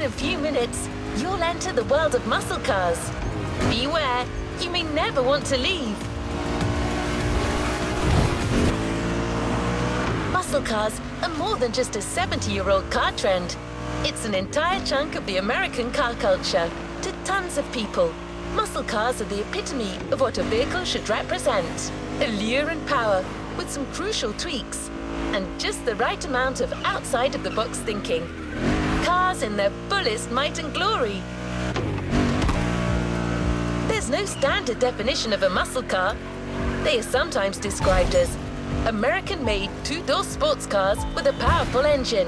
a few minutes, you'll enter the world of muscle cars. Beware, you may never want to leave. Muscle cars are more than just a 70-year-old car trend. It's an entire chunk of the American car culture. To tons of people, muscle cars are the epitome of what a vehicle should represent. Allure and power, with some crucial tweaks, and just the right amount of outside-of-the-box thinking. Cars in their fullest might and glory. There's no standard definition of a muscle car. They are sometimes described as American-made two-door sports cars with a powerful engine.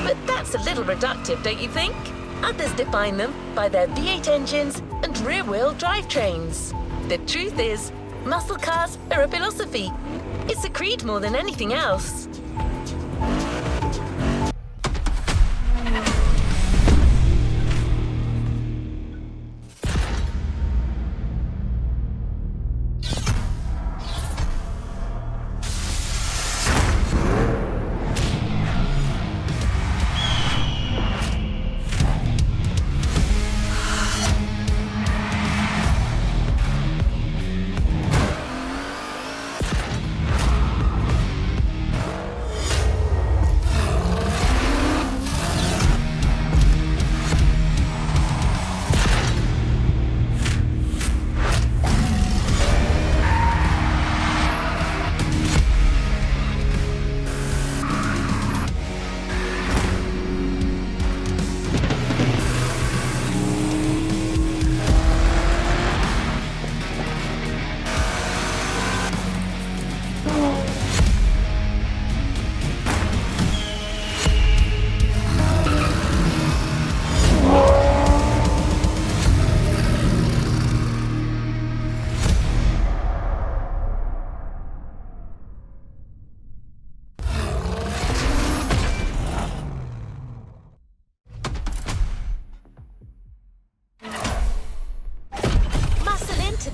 But that's a little reductive, don't you think? Others define them by their V8 engines and rear-wheel drivetrains. The truth is, muscle cars are a philosophy. It's a creed more than anything else.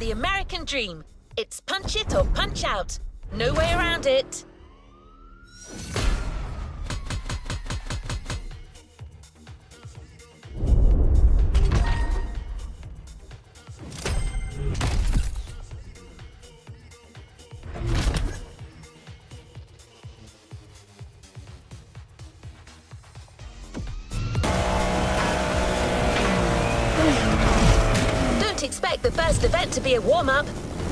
The American dream. It's punch it or punch out. No way around it. Expect the first event to be a warm-up.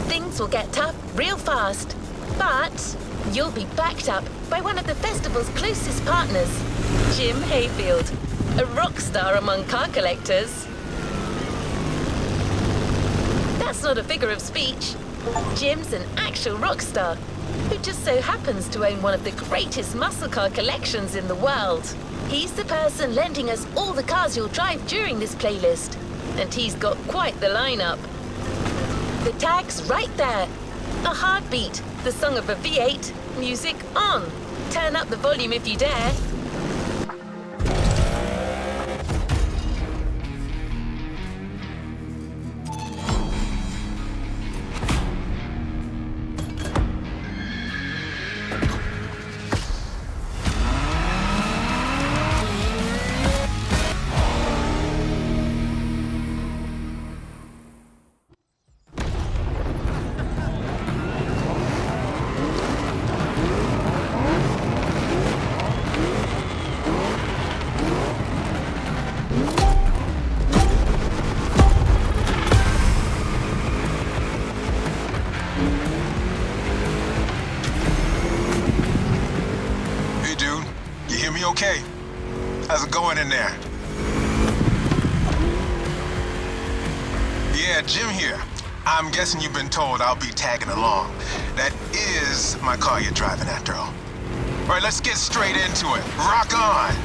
Things will get tough real fast. But you'll be backed up by one of the festival's closest partners, Jim Hayfield, a rock star among car collectors. That's not a figure of speech. Jim's an actual rock star who just so happens to own one of the greatest muscle car collections in the world. He's the person lending us all the cars you'll drive during this playlist. And he's got quite the lineup. The tag's right there. A heartbeat, the song of a V8, music on. Turn up the volume if you dare. Okay. How's it going in there? Yeah, Jim here. I'm guessing you've been told I'll be tagging along. That is my car you're driving after all. All right, let's get straight into it. Rock on!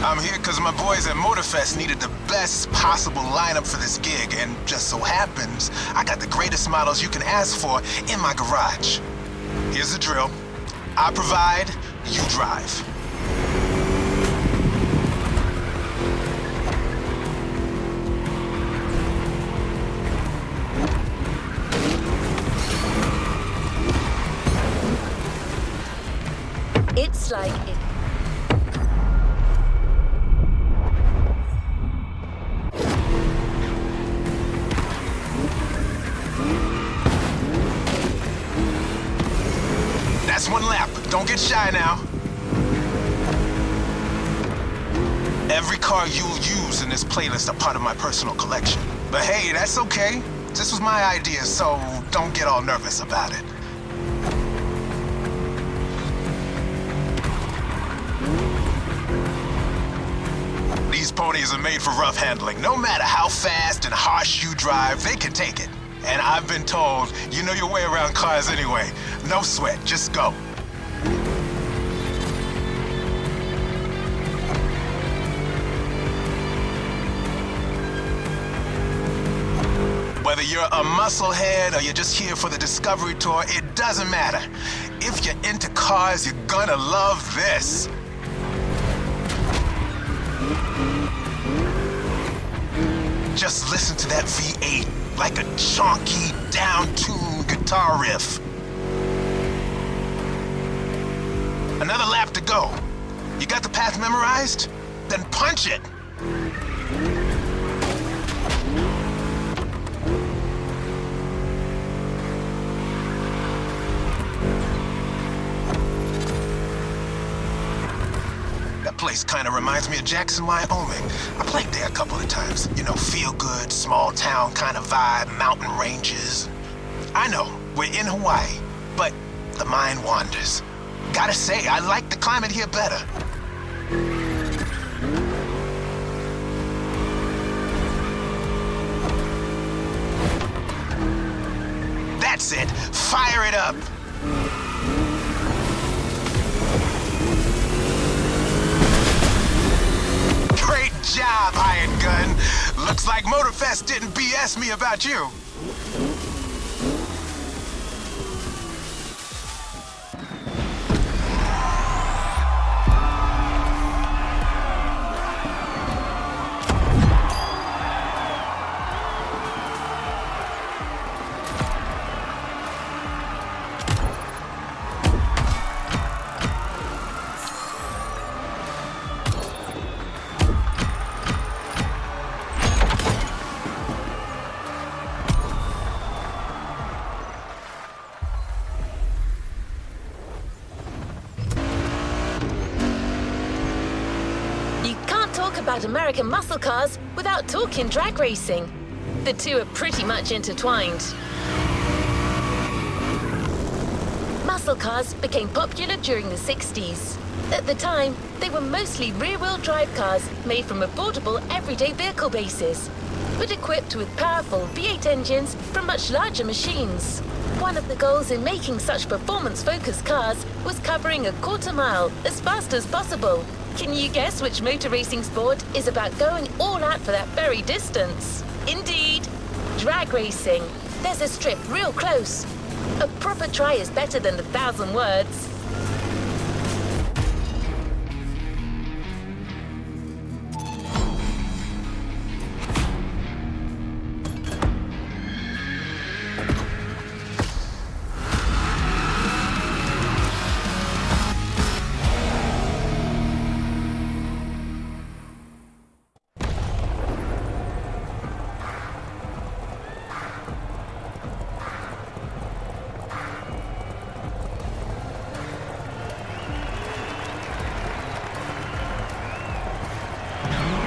I'm here because my boys at Motorfest needed the best possible lineup for this gig, and just so happens, I got the greatest models you can ask for in my garage. Here's the drill. I provide, you drive. It's like it. That's one lap. Don't get shy now. Every car you'll use in this playlist are part of my personal collection. But hey, that's okay. This was my idea, so don't get all nervous about it. These ponies are made for rough handling. No matter how fast and harsh you drive, they can take it. And I've been told you know your way around cars anyway. No sweat, just go. Whether you're a musclehead or you're just here for the Discovery Tour, it doesn't matter. If you're into cars, you're gonna love this. Just listen to that V8, like a chunky, down-tuned guitar riff. Another lap to go. You got the path memorized? Then punch it. That place kind of reminds me of Jackson, Wyoming. I played there a couple of times. You know, feel good, small town kind of vibe, mountain ranges. I know, we're in Hawaii, but the mind wanders. Gotta say, I like the climate here better. That's it. Fire it up. Great job, Hired Gun. Looks like Motorfest didn't BS me about you. About American muscle cars without talking drag racing. The two are pretty much intertwined. Muscle cars became popular during the 60s. At the time, they were mostly rear-wheel drive cars made from affordable everyday vehicle bases, but equipped with powerful V8 engines from much larger machines. One of the goals in making such performance-focused cars was covering a quarter mile as fast as possible. Can you guess which motor racing sport is about going all out for that very distance? Indeed, drag racing. There's a strip real close. A proper try is better than 1,000 words.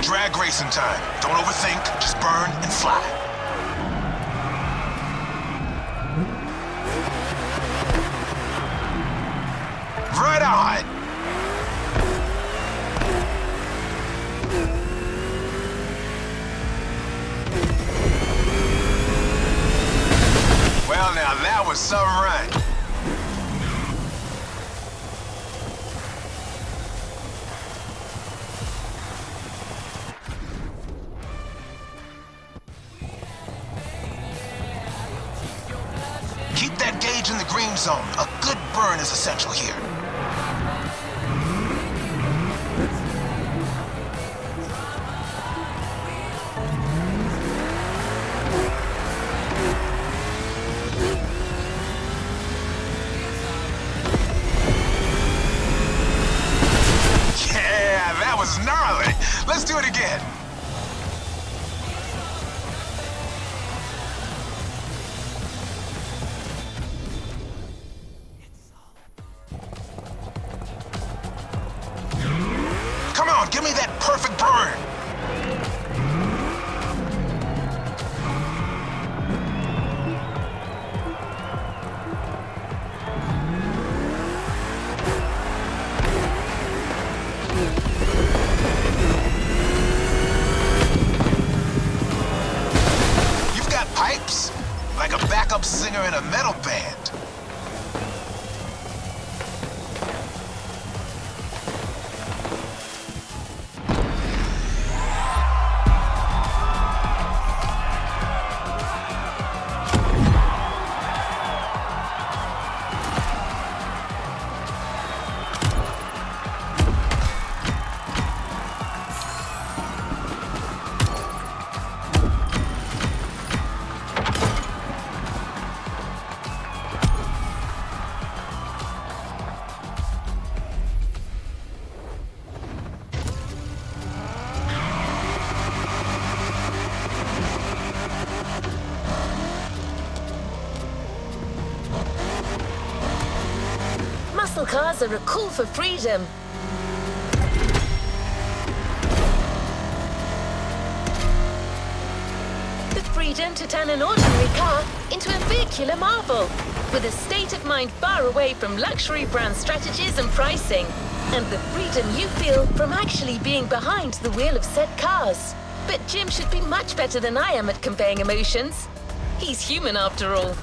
Drag racing time. Don't overthink, just burn and fly. Right on! Well now, that was some run. Keep that gauge in the green zone. A good burn is essential here. Give me that perfect burn. You've got pipes, like a backup singer in a metal band. Muscle cars are a call for freedom. The freedom to turn an ordinary car into a vehicular marvel, with a state of mind far away from luxury brand strategies and pricing, and the freedom you feel from actually being behind the wheel of said cars. But Jim should be much better than I am at conveying emotions. He's human after all.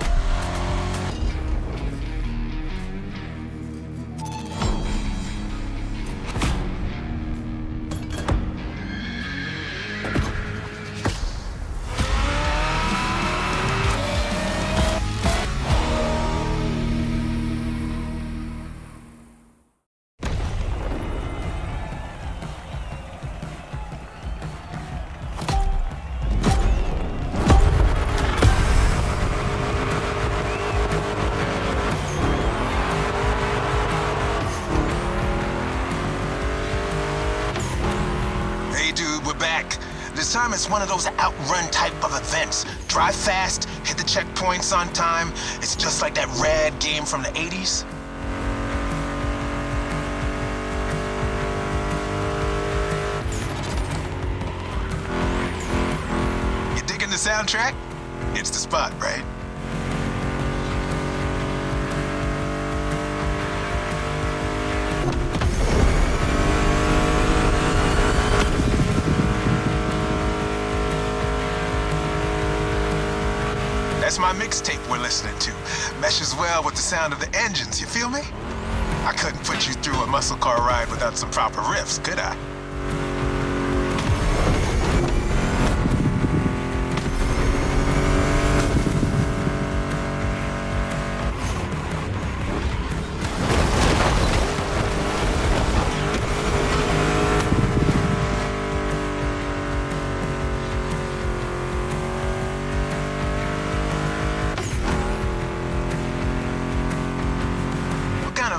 This time it's one of those outrun type of events. Drive fast, hit the checkpoints on time. It's just like that rad game from the 80s. You digging the soundtrack? It's the spot, right? That's my mixtape we're listening to. Meshes well with the sound of the engines, you feel me? I couldn't put you through a muscle car ride without some proper riffs, could I?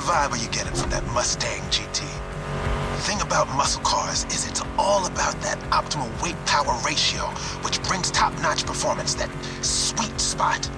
Vibe are you getting from that Mustang GT? The thing about muscle cars is it's all about that optimal weight-power ratio, which brings top-notch performance, that sweet spot.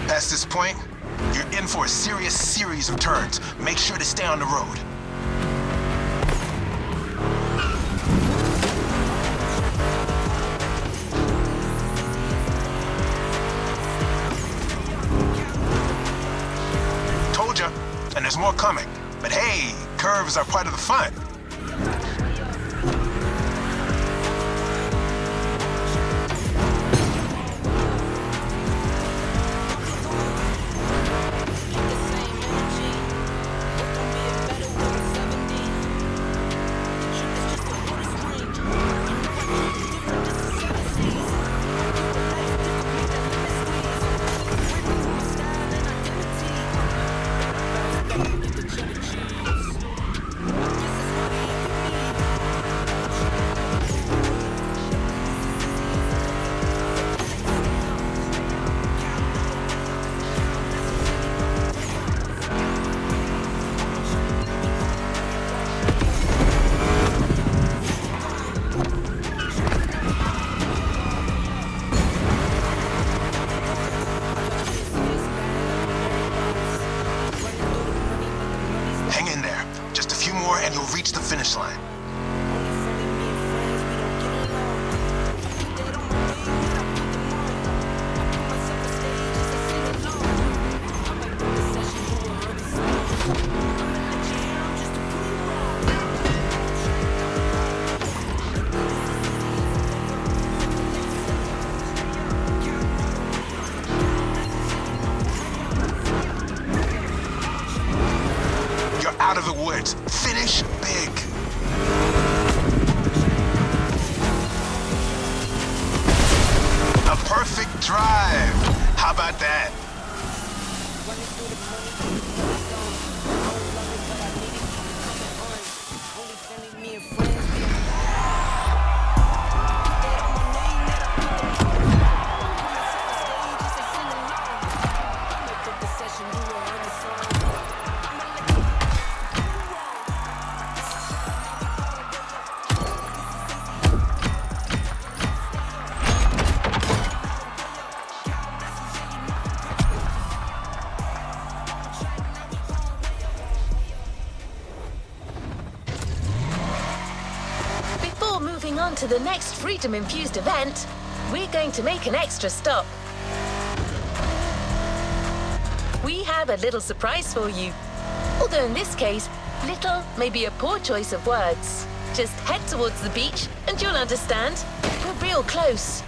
Past this point, you're in for a serious series of turns. Make sure to stay on the road. Told ya, and there's more coming. But hey, curves are part of the fun. finish line. Out of the woods. Finish big. A perfect drive. How about that? Moving on to the next freedom-infused event, we're going to make an extra stop. We have a little surprise for you. Although in this case, little may be a poor choice of words. Just head towards the beach and you'll understand. We're real close.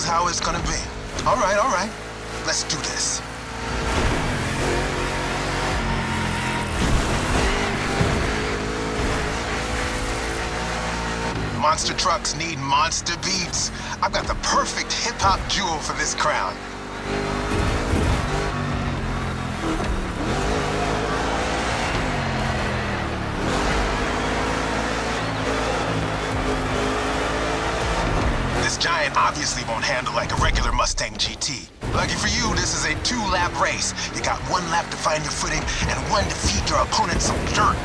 How it's gonna be. All right. Let's do this. Monster trucks need monster beats. I've got the perfect hip-hop jewel for this crown. This giant obviously won't handle like a regular Mustang GT. Lucky for you, this is a 2-lap race. You got 1 lap to find your footing and 1 to feed your opponent some dirt.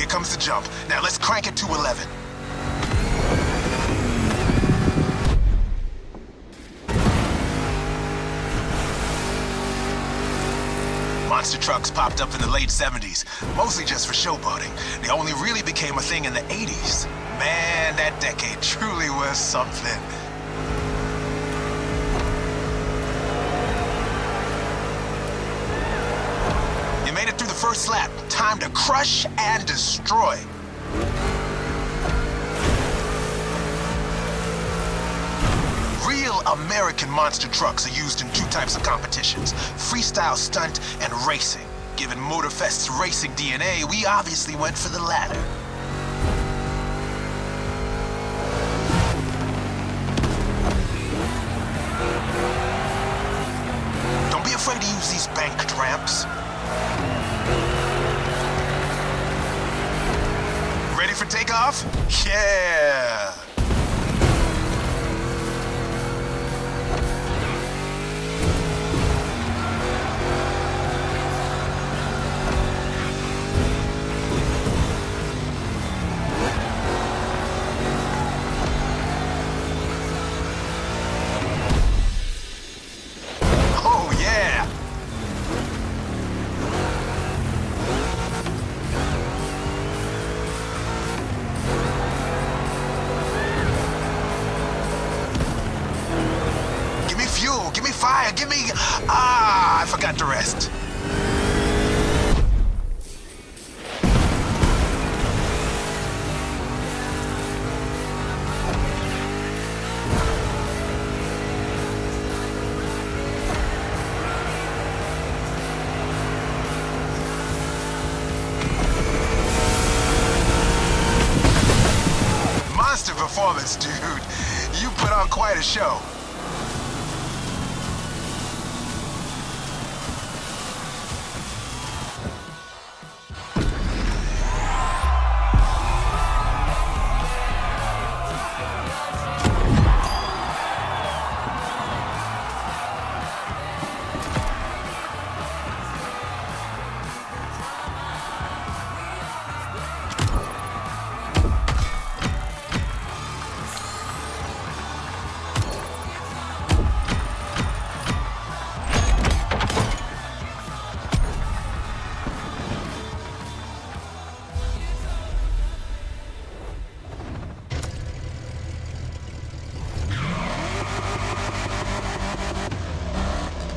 Comes the jump. Now let's crank it to 11. Monster trucks popped up in the late 70s, mostly just for showboating. They only really became a thing in the 80s. Man, that decade truly was something. You made it through the first lap. Time to crush and destroy. Real American monster trucks are used in 2 types of competitions: freestyle stunt and racing. Given Motorfest's racing DNA, we obviously went for the latter. Don't be afraid to use these banked ramps. Ready for takeoff? Yeah! give me... I forgot the rest. Monster performance, dude. You put on quite a show.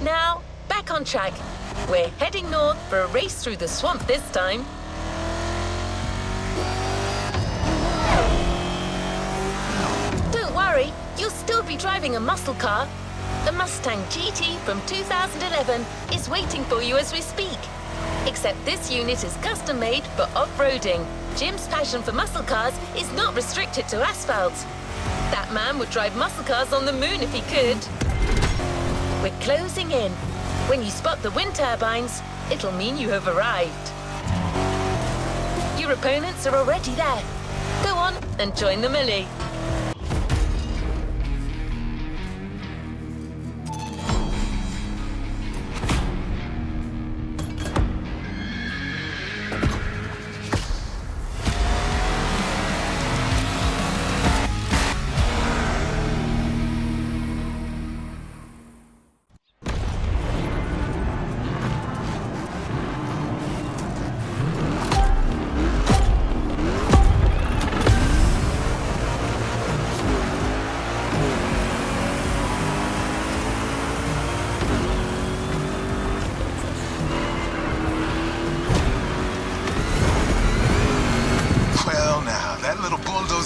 Now, back on track. We're heading north for a race through the swamp this time. Don't worry, you'll still be driving a muscle car. The Mustang GT from 2011 is waiting for you as we speak. Except this unit is custom made for off-roading. Jim's passion for muscle cars is not restricted to asphalt. That man would drive muscle cars on the moon if he could. We're closing in. When you spot the wind turbines, it'll mean you have arrived. Your opponents are already there. Go on and join the melee.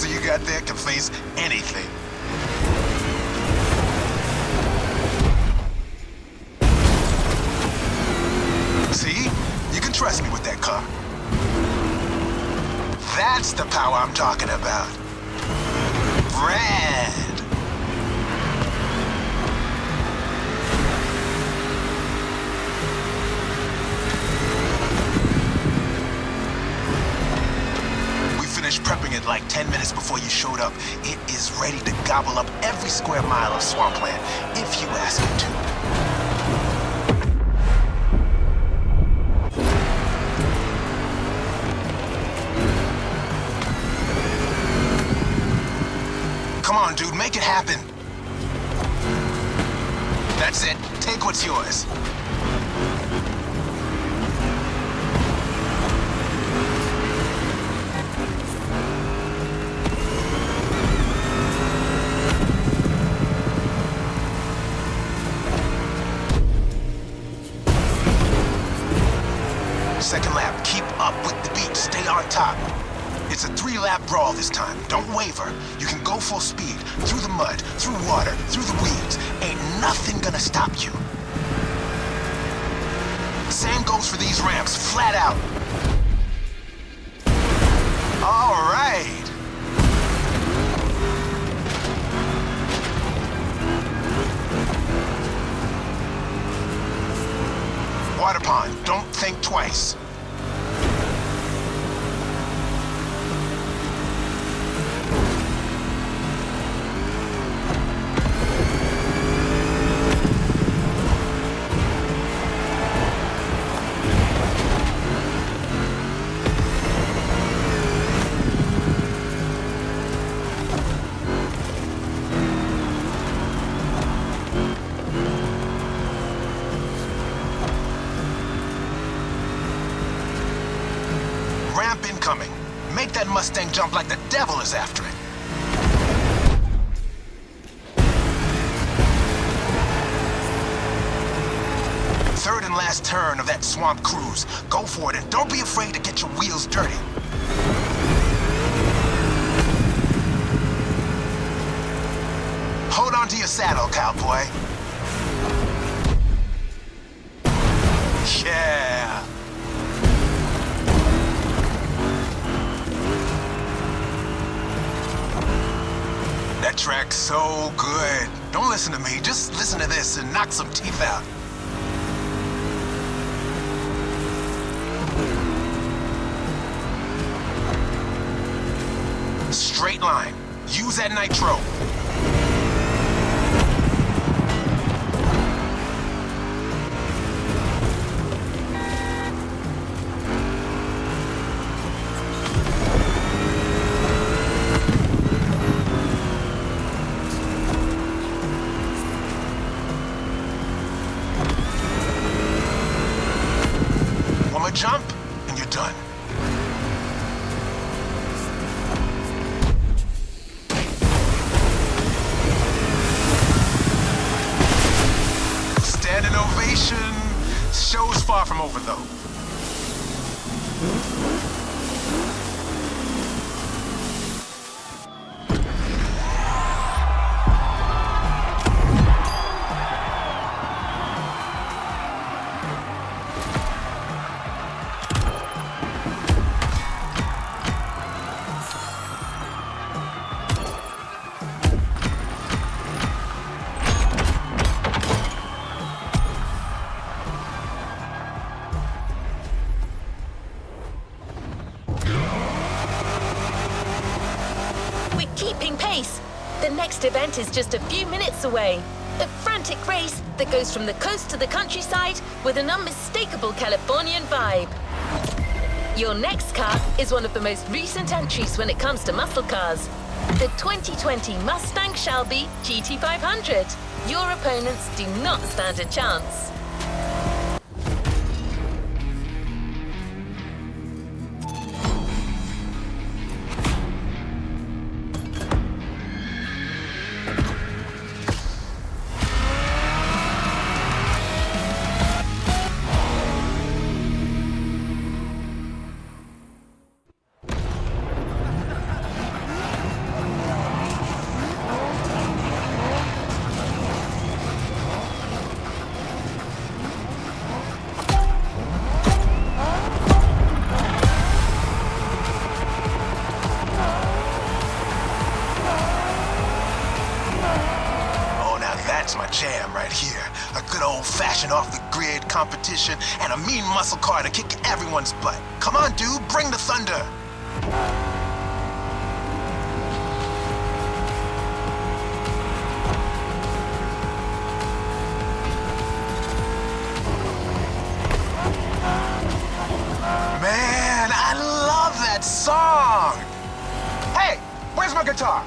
You got there can face anything. See? You can trust me with that car. That's the power I'm talking about. Rad! Prepping it like 10 minutes before you showed up. It is ready to gobble up every square mile of swampland, if you ask it to. Come on, dude, make it happen. That's it. Take what's yours. Second lap, keep up with the beat, stay on top. It's a 3-lap brawl this time, don't waver. You can go full speed, through the mud, through water, through the weeds. Ain't nothing gonna stop you. Same goes for these ramps, flat out. All right. Water pond, don't think twice. Ramp incoming. Make that Mustang jump like the devil is after it. last turn of that swamp cruise. Go for it and don't be afraid to get your wheels dirty. Hold on to your saddle, cowboy. Yeah. That track's so good. Don't listen to me, just listen to this and knock some teeth out. Straight line. Use that nitro. Jump, and you're done. Standing ovation. Show's far from over, though. Keeping pace. The next event is just a few minutes away. A frantic race that goes from the coast to the countryside with an unmistakable Californian vibe. Your next car is one of the most recent entries when it comes to muscle cars. The 2020 Mustang Shelby GT500. Your opponents do not stand a chance. My jam right here. A good old-fashioned off-the-grid competition and a mean muscle car to kick everyone's butt. Come on, dude, bring the thunder. Man, I love that song. Hey, where's my guitar?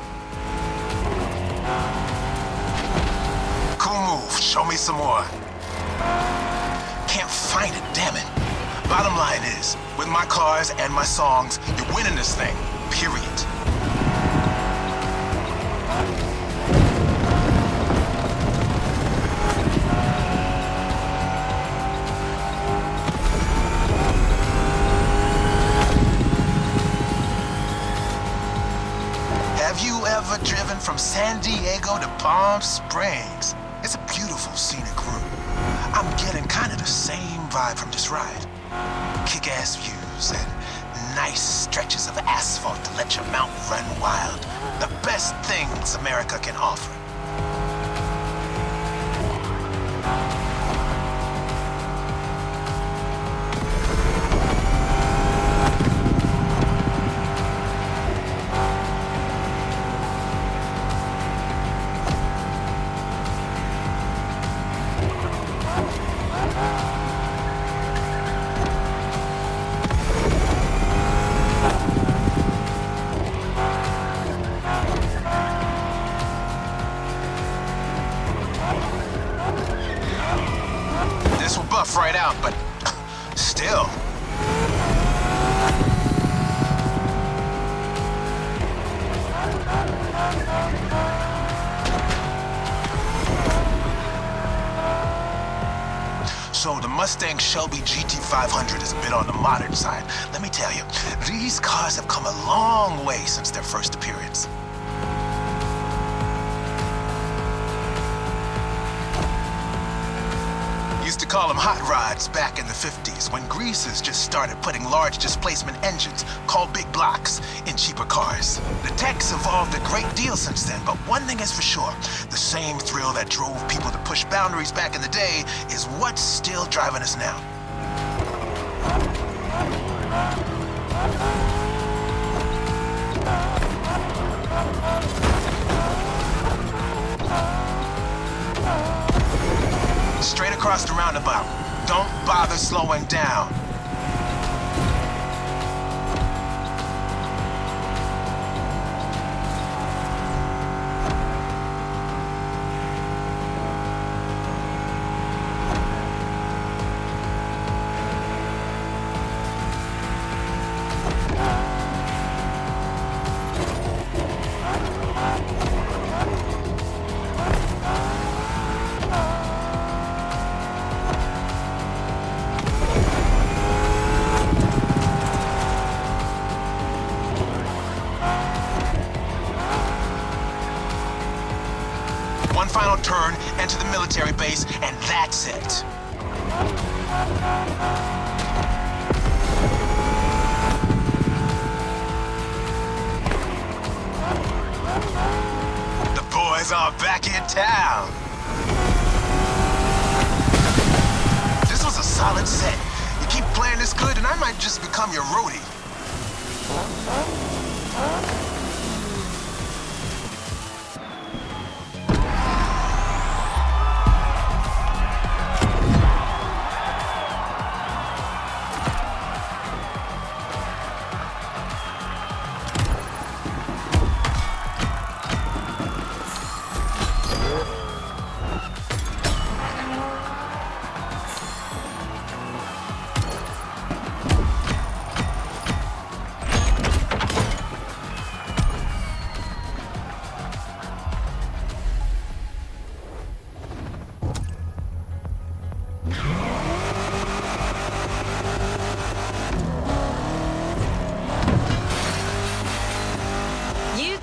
Cool move. Show me some more. Can't find it, damn it. Bottom line is, with my cars and my songs, you're winning this thing. Period. Have you ever driven from San Diego to Palm Springs? It's a beautiful scenic route. I'm getting kind of the same vibe from this ride. Kick-ass views and nice stretches of asphalt to let your mount run wild. The best things America can offer. Buff right out, but still. So the Mustang Shelby GT500 is a bit on the modern side. Let me tell you, these cars have come a long way since their first appearance. Used to call them hot rods back in the 50s when greasers just started putting large displacement engines, called big blocks, in cheaper cars. The tech's evolved a great deal since then, but one thing is for sure, the same thrill that drove people to push boundaries back in the day is what's still driving us now. Straight across the roundabout. Don't bother slowing down. One final turn, enter the military base, and that's it. The boys are back in town. This was a solid set. You keep playing this good, and I might just become your roadie.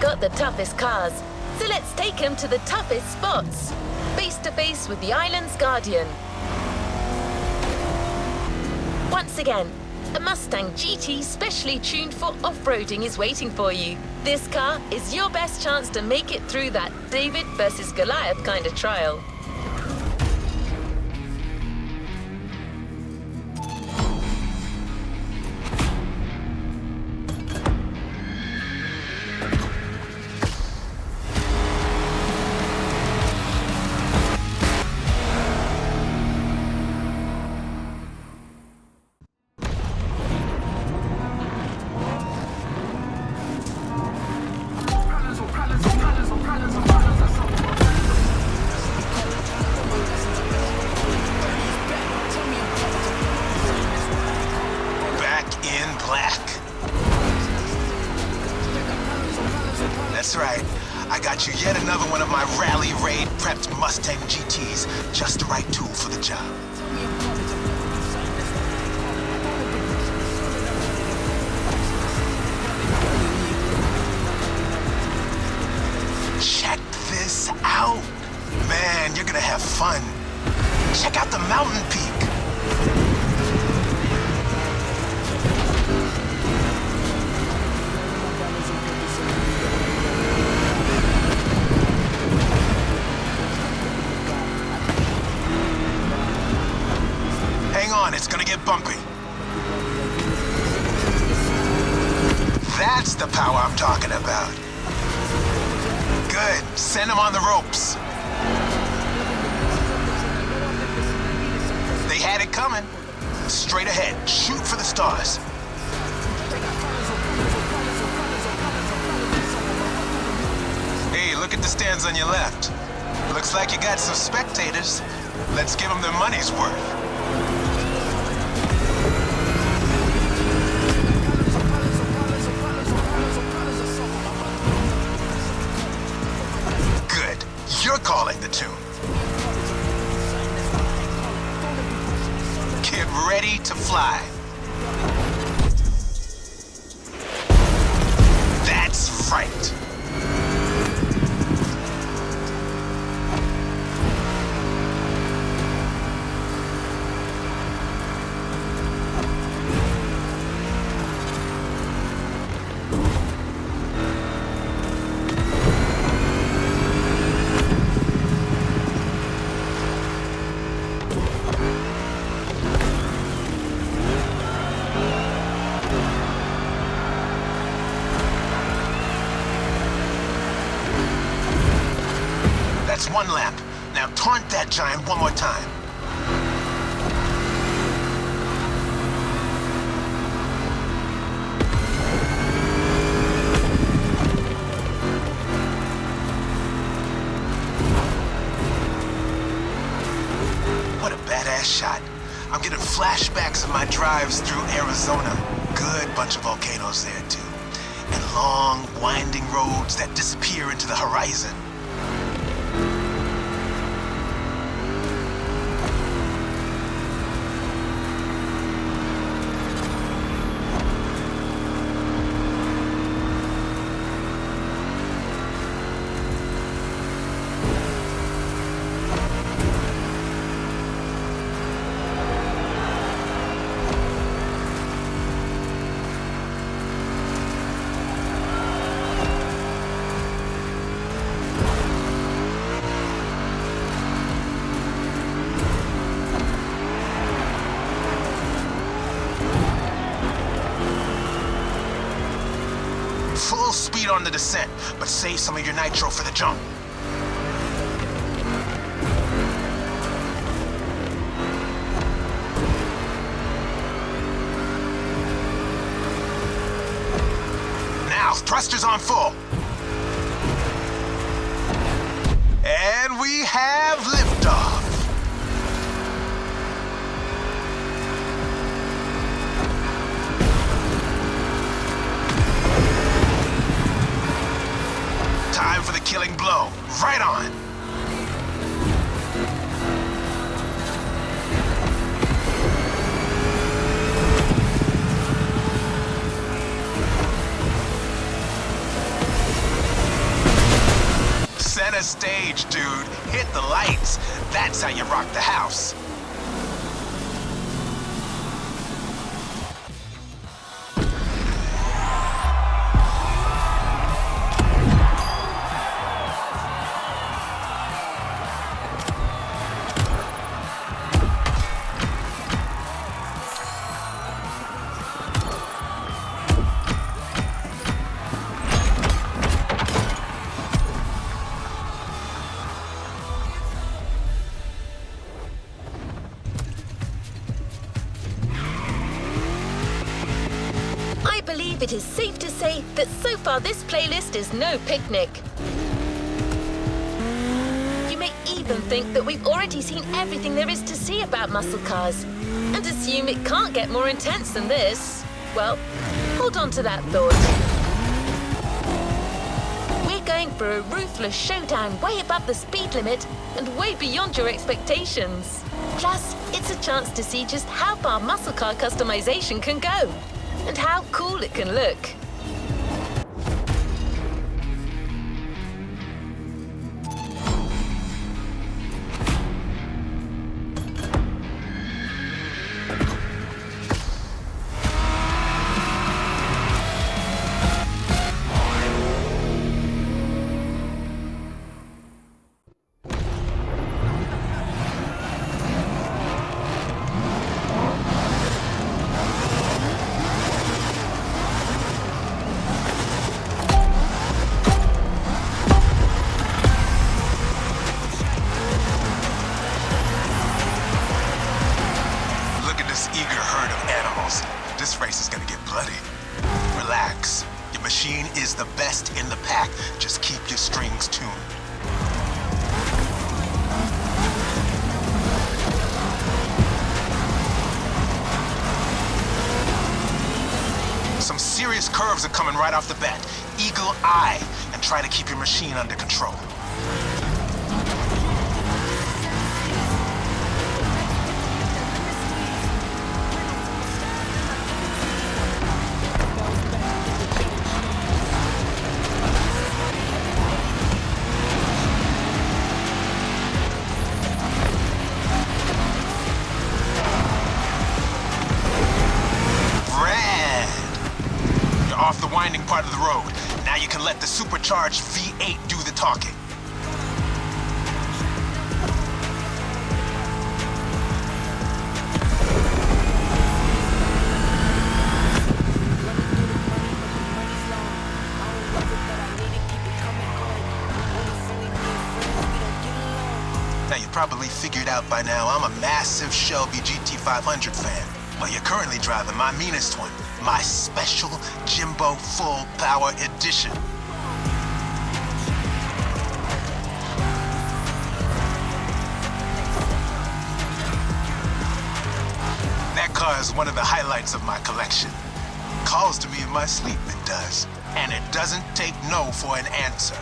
Got the toughest cars, so let's take them to the toughest spots. Face to face with the island's guardian. Once again, a Mustang GT specially tuned for off-roading is waiting for you. This car is your best chance to make it through that David versus Goliath kind of trial. That's right. I got you yet another one of my rally raid prepped Mustang GTs. Just the right tool for the job. Check this out. Man, you're gonna have fun. Check out the mountain peak. Hang on, it's gonna get bumpy. That's the power I'm talking about. Good, send them on the ropes. They had it coming. Straight ahead, shoot for the stars. Hey, look at the stands on your left. Looks like you got some spectators. Let's give them their money's worth. You're calling the tune. to fly. That's right. That's one lap. Now taunt that giant one more time. What a badass shot. I'm getting flashbacks of my drives through Arizona. Good bunch of volcanoes there too. And long, winding roads that disappear into the horizon. Full speed on the descent, but save some of your nitro for the jump. Now, thrusters on full. And we have liftoff. Time for the killing blow. Right on. Center stage, dude. Hit the lights. That's how you rock the house. I believe it is safe to say that so far this playlist is no picnic. You may even think that we've already seen everything there is to see about muscle cars, and assume it can't get more intense than this. Well, hold on to that thought. We're going for a ruthless showdown way above the speed limit and way beyond your expectations. Plus, it's a chance to see just how far muscle car customization can go, and how cool it can look. This race is gonna get bloody. Relax. Your machine is the best in the pack. Just keep your strings tuned. Some serious curves are coming right off the bat. Eagle eye, and try to keep your machine under control. winding part of the road. Now you can let the supercharged V8 do the talking. Now you probably figured out by now I'm a massive Shelby GT500 fan. But you're currently driving my meanest one, my special Jimbo Full Power Edition. That car is one of the highlights of my collection. Calls to me in my sleep, it does. And it doesn't take no for an answer.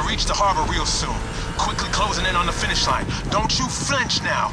Reach the harbor real soon. Quickly closing in on the finish line. Don't you flinch now.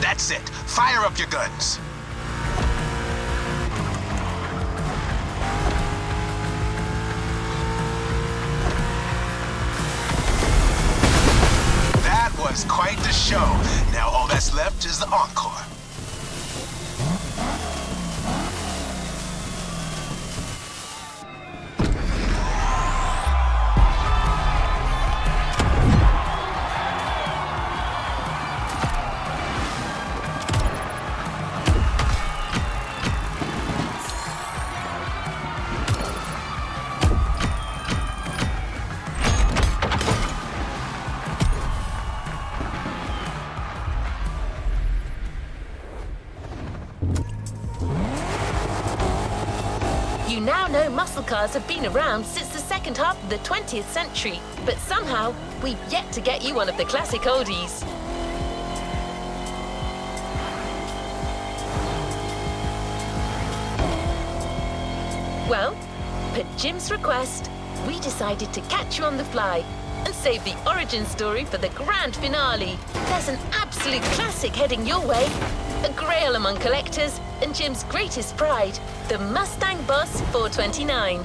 That's it. Fire up your guns. That was quite the show. Now all that's left is the encore. You now know muscle cars have been around since the second half of the 20th century, but somehow we've yet to get you one of the classic oldies. Well, per Jim's request, we decided to catch you on the fly and save the origin story for the grand finale. There's an absolute classic heading your way, a grail among collectors and Jim's greatest pride, the Mustang Boss 429.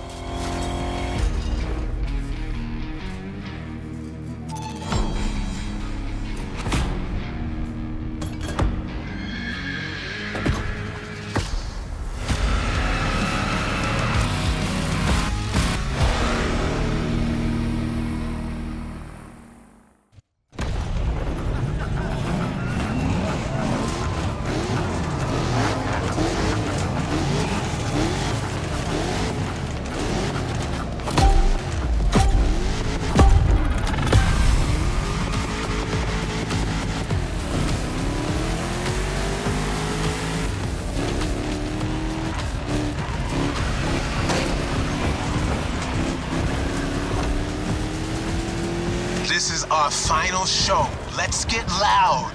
This is our final show. Let's get loud.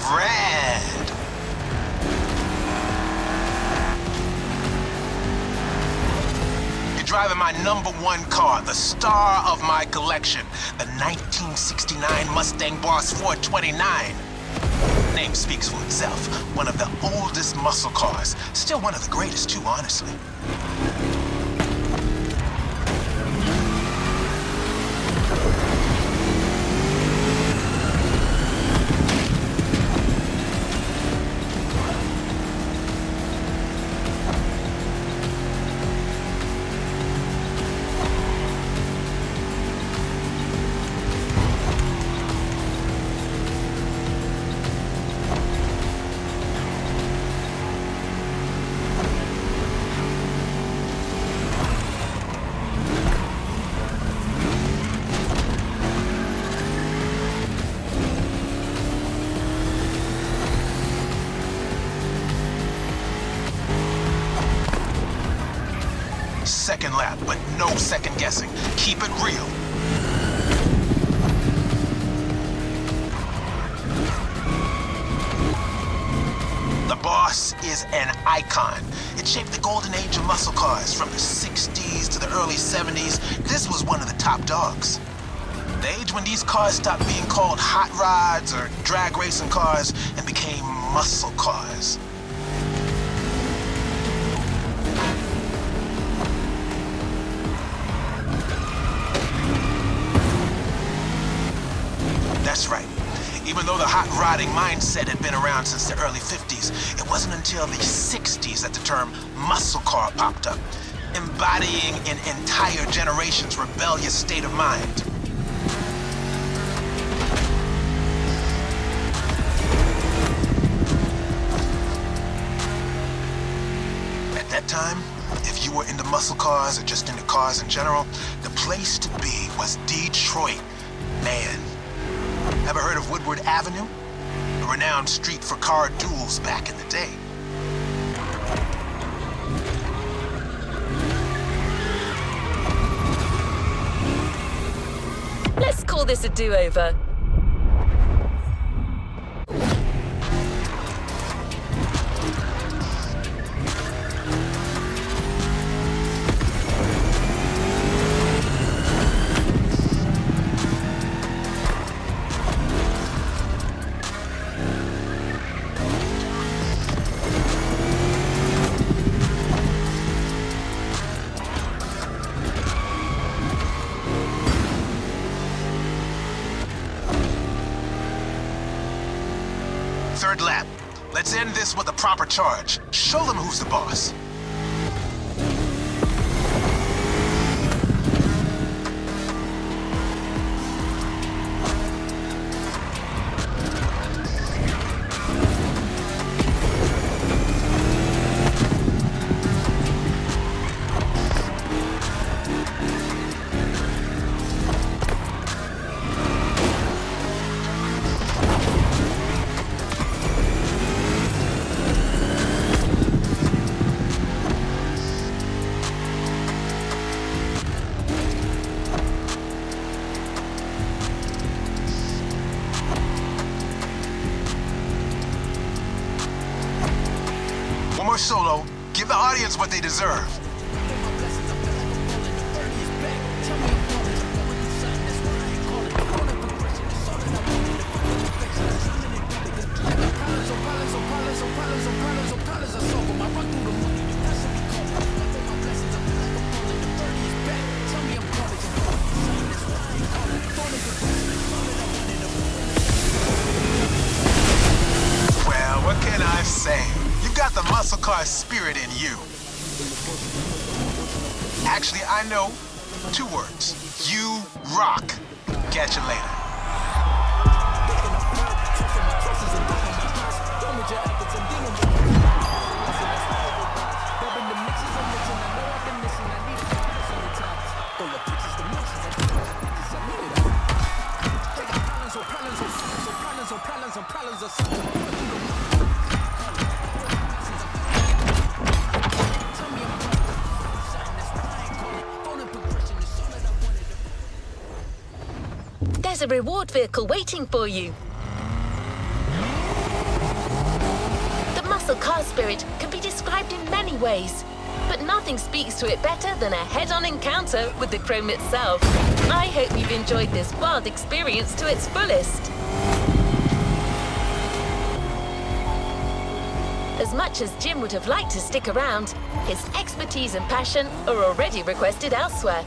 Brad. You're driving my #1 car, the star of my collection, the 1969 Mustang Boss 429. Name speaks for itself. One of the oldest muscle cars. Still one of the greatest too, honestly. second lap, but no second guessing. Keep it real. The boss is an icon. It shaped the golden age of muscle cars from the 60s to the early 70s. This was one of the top dogs. The age when these cars stopped being called hot rods or drag racing cars and became muscle cars. That's right. Even though the hot rodding mindset had been around since the early 50s, it wasn't until the 60s that the term muscle car popped up, embodying an entire generation's rebellious state of mind. At that time, if you were into muscle cars or just into cars in general, the place to be was Detroit. Man. Ever heard of Woodward Avenue? A renowned street for car duels back in the day. Let's call this a do-over. Third lap. Let's end this with a proper charge. Show them who's the boss. One more solo. Give the audience what they deserve. Well, what can I say? You got the muscle car spirit in you. Actually, I know 2 words. You rock. Catch you later. There's a reward vehicle waiting for you. The muscle car spirit can be described in many ways, but nothing speaks to it better than a head-on encounter with the chrome itself. I hope you've enjoyed this wild experience to its fullest. As much as Jim would have liked to stick around, his expertise and passion are already requested elsewhere.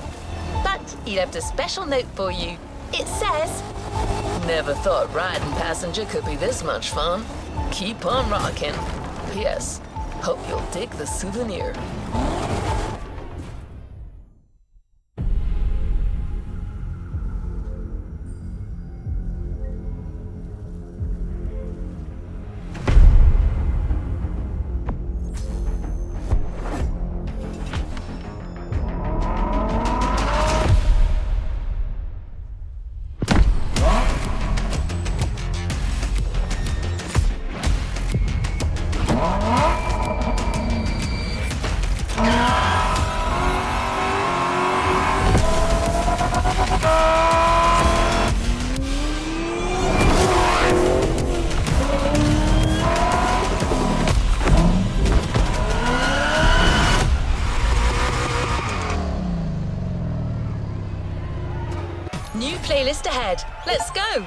But he left a special note for you. It says, "Never thought riding passenger could be this much fun. Keep on rocking. P.S. Hope you'll dig the souvenir." New playlist ahead. Let's go!